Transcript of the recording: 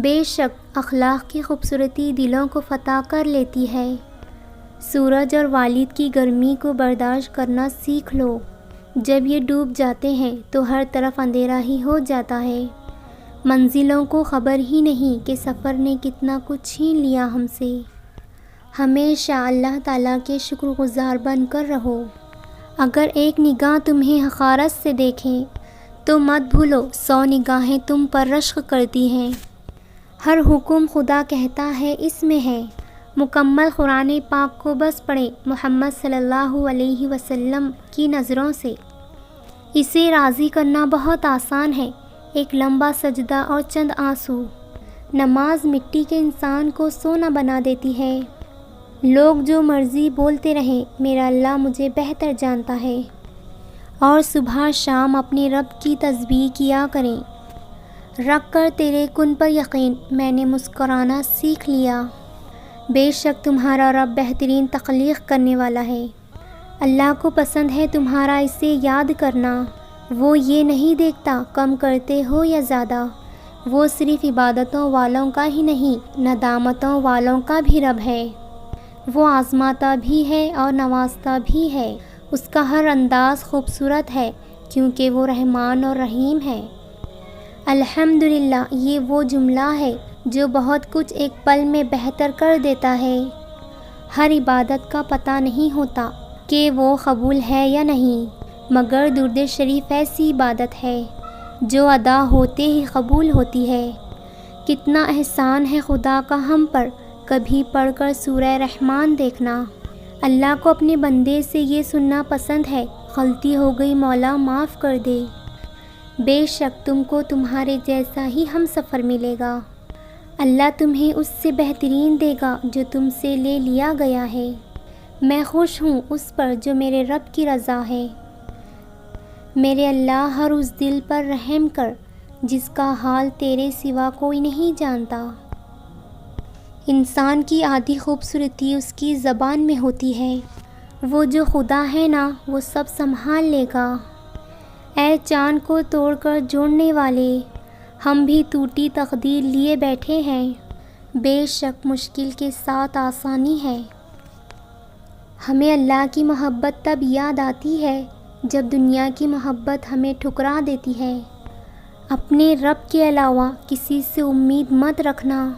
بے شک اخلاق کی خوبصورتی دلوں کو فتح کر لیتی ہے۔ سورج اور والد کی گرمی کو برداشت کرنا سیکھ لو۔ جب یہ ڈوب جاتے ہیں تو ہر طرف اندھیرا ہی ہو جاتا ہے۔ منزلوں کو خبر ہی نہیں کہ سفر نے کتنا کچھ چھین لیا ہم سے۔ ہمیشہ اللہ تعالیٰ کے شکر گزار بن کر رہو۔ اگر ایک نگاہ تمہیں حقارت سے دیکھیں تو مت بھولو 100 نگاہیں تم پر رشک کرتی ہیں۔ ہر حکم خدا کہتا ہے اس میں ہے۔ مکمل قرآن پاک کو بس پڑھیں محمد صلی اللہ علیہ وسلم کی نظروں سے۔ اسے راضی کرنا بہت آسان ہے، ایک لمبا سجدہ اور چند آنسو۔ نماز مٹی کے انسان کو سونا بنا دیتی ہے۔ لوگ جو مرضی بولتے رہیں، میرا اللہ مجھے بہتر جانتا ہے۔ اور صبح شام اپنے رب کی تسبیح کیا کریں۔ رکھ کر تیرے کن پر یقین، میں نے مسکرانا سیکھ لیا۔ بے شک تمہارا رب بہترین تخلیق کرنے والا ہے۔ اللہ کو پسند ہے تمہارا اسے یاد کرنا۔ وہ یہ نہیں دیکھتا کم کرتے ہو یا زیادہ۔ وہ صرف عبادتوں والوں کا ہی نہیں، ندامتوں والوں کا بھی رب ہے۔ وہ آزماتا بھی ہے اور نوازتا بھی ہے۔ اس کا ہر انداز خوبصورت ہے کیونکہ وہ رحمان اور رحیم ہے۔ الحمدللہ، یہ وہ جملہ ہے جو بہت کچھ ایک پل میں بہتر کر دیتا ہے۔ ہر عبادت کا پتہ نہیں ہوتا کہ وہ قبول ہے یا نہیں، مگر درود شریف ایسی عبادت ہے جو ادا ہوتے ہی قبول ہوتی ہے۔ کتنا احسان ہے خدا کا ہم پر، کبھی پڑھ کر سورہ رحمان دیکھنا۔ اللہ کو اپنے بندے سے یہ سننا پسند ہے، غلطی ہو گئی مولا معاف کر دے۔ بے شک تم کو تمہارے جیسا ہی ہم سفر ملے گا۔ اللہ تمہیں اس سے بہترین دے گا جو تم سے لے لیا گیا ہے۔ میں خوش ہوں اس پر جو میرے رب کی رضا ہے۔ میرے اللہ ہر اس دل پر رحم کر جس کا حال تیرے سوا کوئی نہیں جانتا۔ انسان کی آدھی خوبصورتی اس کی زبان میں ہوتی ہے۔ وہ جو خدا ہے نا وہ سب سنبھال لے گا۔ اے چاند کو توڑ کر جوڑنے والے، ہم بھی ٹوٹی تقدیر لیے بیٹھے ہیں۔ بے شک مشکل کے ساتھ آسانی ہے۔ ہمیں اللہ کی محبت تب یاد آتی ہے جب دنیا کی محبت ہمیں ٹھکرا دیتی ہے۔ اپنے رب کے علاوہ کسی سے امید مت رکھنا۔